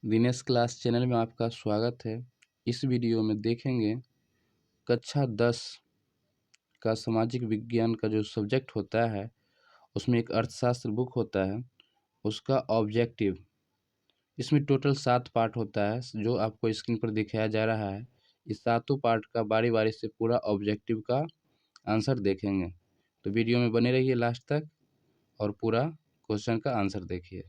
Dinesh class channel में आपका स्वागत है। इस वीडियो में देखेंगे कक्षा 10 का सामाजिक विज्ञान का जो सब्जेक्ट होता है उसमें एक अर्थशास्त्र बुक होता है, उसका ऑब्जेक्टिव। इसमें टोटल 7 पार्ट होता है जो आपको स्क्रीन पर दिखाया जा रहा है। इस सातों पार्ट का बारी बारी से पूरा ऑब्जेक्टिव का आंसर देखेंगे, तो वीडियो में बने रहिए लास्ट तक और पूरा क्वेश्चन का आंसर देखिए।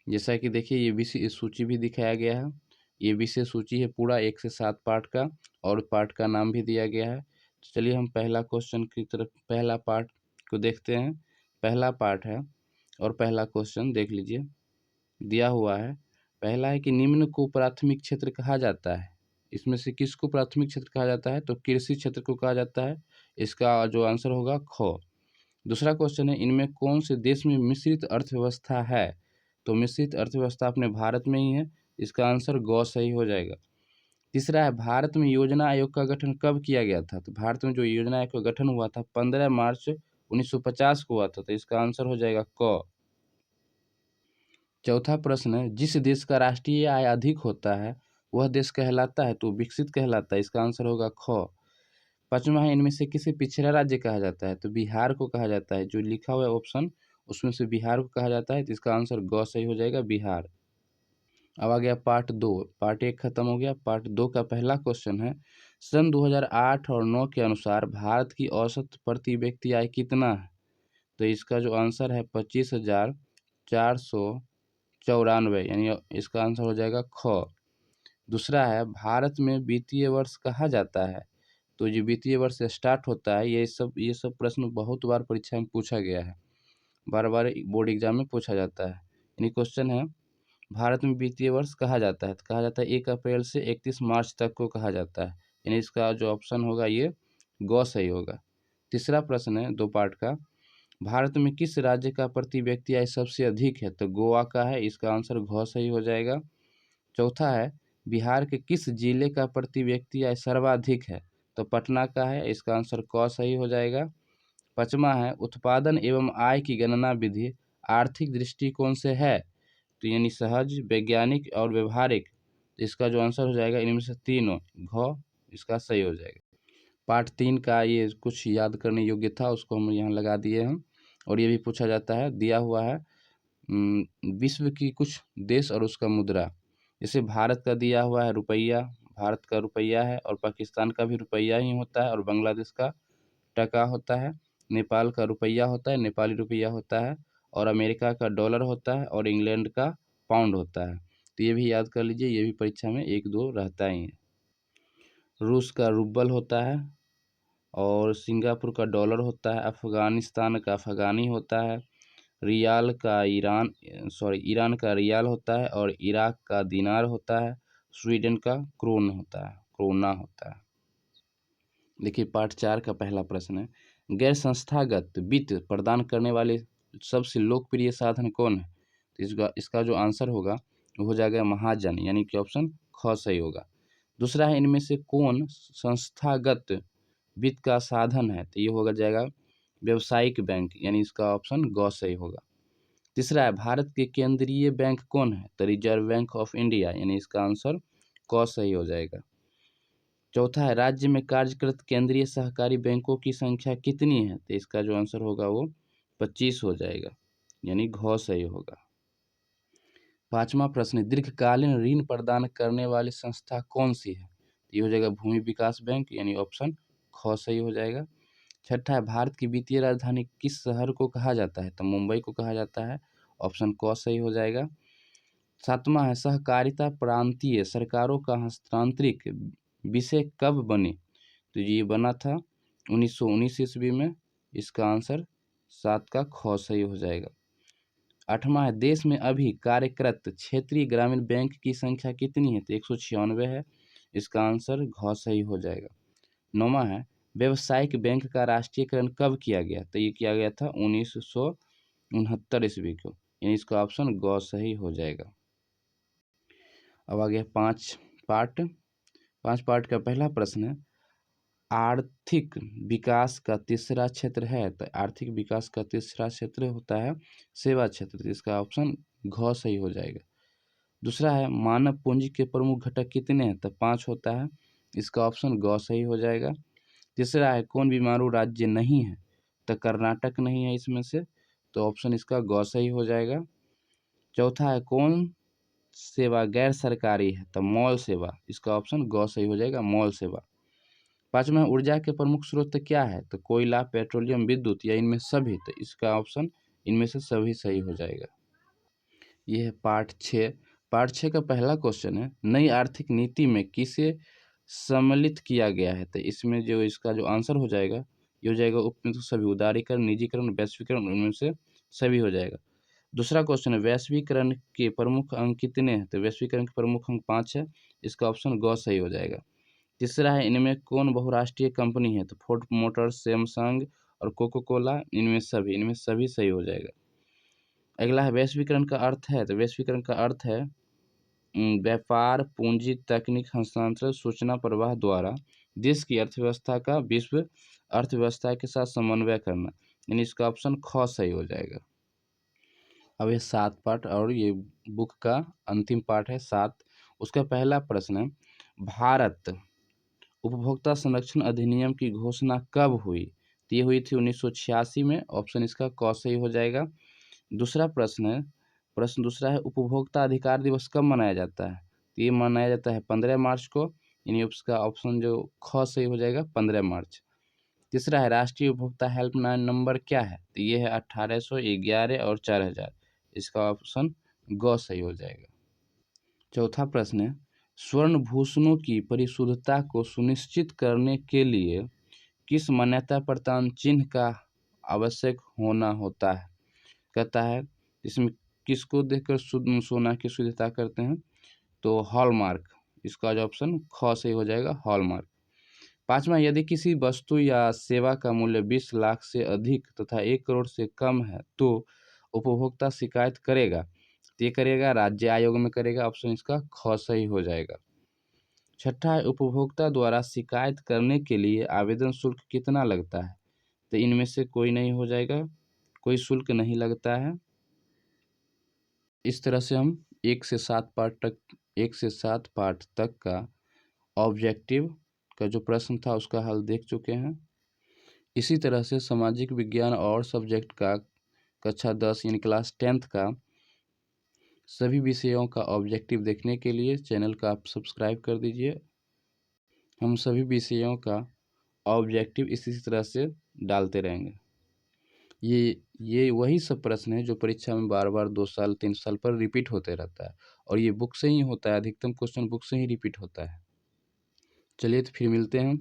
जैसा कि देखिए ये विषय सूची भी दिखाया गया है। ये विषय सूची है पूरा 1 से 7 पार्ट का और पार्ट का नाम भी दिया गया है। तो चलिए हम पहला क्वेश्चन की तरफ पहला पार्ट को देखते हैं। पहला पार्ट है और पहला क्वेश्चन देख लीजिए। दिया हुआ है, पहला है कि निम्न को प्राथमिक क्षेत्र कहा जाता है। इसमें से किसको प्राथमिक क्षेत्र कहा जाता है? तो कृषि क्षेत्र को कहा जाता है। इसका जो आंसर होगा ख। दूसरा क्वेश्चन है, इनमें कौन से देश में मिश्रित अर्थव्यवस्था है? तो मिश्रित अर्थव्यवस्था अपने भारत में ही है। इसका आंसर ग सही हो जाएगा। तीसरा है, भारत में योजना आयोग का गठन कब किया गया था? तो भारत में जो योजना आयोग का गठन हुआ था 15 मार्च 1950 को हुआ था, तो इसका आंसर हो जाएगा क। चौथा प्रश्न है, जिस देश का राष्ट्रीय आय अधिक होता है वह देश कहलाता है? तो विकसित कहलाता है। इसका आंसर होगा ख। पांचवा है, इनमें से किसे पिछड़ा राज्य कहा जाता है? तो बिहार को कहा जाता है। जो लिखा हुआ है ऑप्शन उसमें से बिहार को कहा जाता है, तो इसका आंसर ग सही हो जाएगा, बिहार। अब आ गया पार्ट 2। पार्ट 1 खत्म हो गया। पार्ट 2 का पहला क्वेश्चन है, सन 2008 और 9 के अनुसार भारत की औसत प्रति व्यक्ति आय कितना है? तो इसका जो आंसर है 25,494, यानी इसका आंसर हो जाएगा ख। दूसरा है, भारत में वित्तीय वर्ष कहा जाता है? तो जो वित्तीय वर्ष स्टार्ट होता है, ये सब प्रश्न बहुत बार परीक्षा में पूछा गया है, बार बार बोर्ड एग्जाम में पूछा जाता है। यानी क्वेश्चन है, भारत में वित्तीय वर्ष कहा जाता है? तो कहा जाता है 1 अप्रैल से 31 मार्च तक को कहा जाता है। यानी इसका जो ऑप्शन होगा ये ग सही होगा। तीसरा प्रश्न है 2 पार्ट का, भारत में किस राज्य का प्रति व्यक्ति आय सबसे अधिक है? तो गोवा का है। इसका आंसर घ सही हो जाएगा। चौथा है, बिहार के किस जिले का प्रति व्यक्ति आय सर्वाधिक है? तो पटना का है। इसका आंसर क सही हो जाएगा। पांचवा है, उत्पादन एवं आय की गणना विधि आर्थिक दृष्टिकोण से है? तो यानी सहज, वैज्ञानिक और व्यवहारिक। तो इसका जो आंसर हो जाएगा इनमें से तीनों, घ इसका सही हो जाएगा। पार्ट 3 का ये कुछ याद करने योग्य था, उसको हम यहाँ लगा दिए हैं। और ये भी पूछा जाता है, दिया हुआ है विश्व की कुछ देश और उसका मुद्रा। जैसे भारत का दिया हुआ है रुपया, भारत का रुपया है, और पाकिस्तान का भी रुपया ही होता है, और बांग्लादेश का टका होता है। नेपाल का रुपया होता है, नेपाली रुपया होता है, और अमेरिका का डॉलर होता है, और इंग्लैंड का पाउंड होता है। तो ये भी याद कर लीजिए, ये भी परीक्षा में 1-2 रहता ही है। रूस का रूबल होता है, और सिंगापुर का डॉलर होता है, अफगानिस्तान का अफगानी होता है, ईरान का रियाल होता है, और इराक का दिनार होता है, स्वीडन का क्रोना होता है। देखिए पार्ट 4 का पहला प्रश्न है, गैर संस्थागत वित्त प्रदान करने वाले सबसे लोकप्रिय साधन कौन है? तो इसका जो आंसर होगा वो हो जाएगा महाजन, यानी कि ऑप्शन ख सही होगा। दूसरा है, इनमें से कौन संस्थागत वित्त का साधन है? तो ये होगा जाएगा व्यावसायिक बैंक, यानी इसका ऑप्शन ग सही होगा। तीसरा है, भारत के केंद्रीय बैंक कौन है? तो रिजर्व बैंक ऑफ इंडिया, यानी इसका आंसर क सही हो जाएगा। चौथा है, राज्य में कार्यरत केंद्रीय सहकारी बैंकों की संख्या कितनी है? तो इसका जो आंसर होगा वो 25 हो जाएगा, यानी घ सही होगा। पांचवा प्रश्न है, दीर्घकालीन ऋण प्रदान करने वाली संस्था कौन सी है? तो ये हो जाएगा भूमि विकास बैंक, यानी ऑप्शन ख सही हो जाएगा। छठा है, भारत की वित्तीय राजधानी किस शहर को कहा जाता है? तो मुंबई को कहा जाता है। ऑप्शन क सही हो जाएगा। सातवां है, सहकारिता प्रांतीय सरकारों का हस्तांतरित विषय कब बने? तो ये बना था 1919 ईस्वी में। इसका आंसर 7 का ख सही हो जाएगा। आठवां है, देश में अभी कार्यरत क्षेत्रीय ग्रामीण बैंक की संख्या कितनी है? तो 196 है। इसका आंसर घ सही हो जाएगा। नौवां है, व्यावसायिक बैंक का राष्ट्रीयकरण कब किया गया? तो ये किया गया था 1969 ईस्वी को, यानी इसका ऑप्शन ग सही हो जाएगा। अब आ गया पांच पार्ट का पहला प्रश्न है, आर्थिक विकास का तीसरा क्षेत्र है? तो आर्थिक विकास का तीसरा क्षेत्र होता है सेवा क्षेत्र, इसका ऑप्शन घ सही हो जाएगा। दूसरा है मानव पूंजी के प्रमुख घटक कितने हैं, तो 5 होता है, इसका ऑप्शन ग सही हो जाएगा। तीसरा है कौन बीमारू राज्य नहीं है, तो कर्नाटक नहीं है इसमें से, तो ऑप्शन इसका ग सही हो जाएगा। चौथा है कौन सेवा गैर सरकारी है, तो मॉल सेवा, इसका ऑप्शन ग सही हो जाएगा, मॉल सेवा। पांचवा ऊर्जा के प्रमुख स्रोत क्या है, तो कोयला, पेट्रोलियम, विद्युत या इनमें सभी, तो इसका ऑप्शन इनमें से सभी सही हो जाएगा। यह है पार्ट 6। पार्ट 6 का पहला क्वेश्चन है नई आर्थिक नीति में किसे सम्मिलित किया गया है, तो इसमें जो इसका जो आंसर हो जाएगा ये हो जाएगा उपयुक्त सभी, उदारीकरण, निजीकरण, वैश्वीकरण, उनमें से सभी हो जाएगा। दूसरा क्वेश्चन है वैश्वीकरण के प्रमुख अंक कितने हैं, तो वैश्वीकरण के प्रमुख अंक 5 है, इसका ऑप्शन ग सही हो जाएगा। तीसरा है इनमें कौन बहुराष्ट्रीय कंपनी है, तो फोर्ड मोटर्स, सैमसंग और कोको कोला, इनमें सभी सही हो जाएगा। अगला है वैश्वीकरण का अर्थ है, तो वैश्वीकरण का अर्थ है व्यापार, पूंजी, तकनीक हस्तांतरण, सूचना प्रवाह द्वारा देश की अर्थव्यवस्था का विश्व अर्थव्यवस्था के साथ समन्वय करना, यानी इसका ऑप्शन ख सही हो जाएगा। अब ये 7 पार्ट और ये बुक का अंतिम पार्ट है 7। उसका पहला प्रश्न है भारत उपभोक्ता संरक्षण अधिनियम की घोषणा कब हुई, तो ये हुई थी 1986 में, ऑप्शन इसका क सही हो जाएगा। दूसरा प्रश्न दूसरा है उपभोक्ता अधिकार दिवस कब मनाया जाता है, तो ये मनाया जाता है 15 मार्च को, यानी उसका ऑप्शन जो ख सही हो जाएगा 15 मार्च। तीसरा है राष्ट्रीय उपभोक्ता हेल्पलाइन नंबर क्या है, तो ये है 1811 और 4000, इसका ऑप्शन ग सही हो जाएगा। चौथा प्रश्न है स्वर्ण भूषणों की परिशुद्धता को सुनिश्चित करने के लिए किस मान्यता प्रदान चिन्ह का आवश्यक होना होता है, कहता है इसमें किसको देखकर सोना की शुद्धता करते हैं, तो हॉलमार्क, इसका जो ऑप्शन ख सही हो जाएगा, हॉलमार्क। पांचवा यदि किसी वस्तु या सेवा का मूल्य 20 लाख से अधिक तथा 1 करोड़ से कम है तो उपभोक्ता शिकायत करेगा, तो ये करेगा राज्य आयोग में करेगा, ऑप्शन इसका ख सही हो जाएगा। छठा है उपभोक्ता द्वारा शिकायत करने के लिए आवेदन शुल्क कितना लगता है, तो इनमें से कोई नहीं हो जाएगा, कोई शुल्क नहीं लगता है। इस तरह से हम 1 से 7 पार्ट तक का ऑब्जेक्टिव का जो प्रश्न था उसका हल देख चुके हैं। इसी तरह से सामाजिक विज्ञान और सब्जेक्ट का कक्षा 10 यानी क्लास 10th का सभी विषयों का ऑब्जेक्टिव देखने के लिए चैनल का आप सब्सक्राइब कर दीजिए। हम सभी विषयों का ऑब्जेक्टिव इसी तरह से डालते रहेंगे। ये वही सब प्रश्न है जो परीक्षा में बार बार 2 साल 3 साल पर रिपीट होते रहता है, और ये बुक से ही होता है, अधिकतम क्वेश्चन बुक से ही रिपीट होता है। चलिए तो फिर मिलते हैं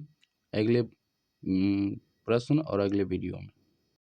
अगले प्रश्न और अगले वीडियो में।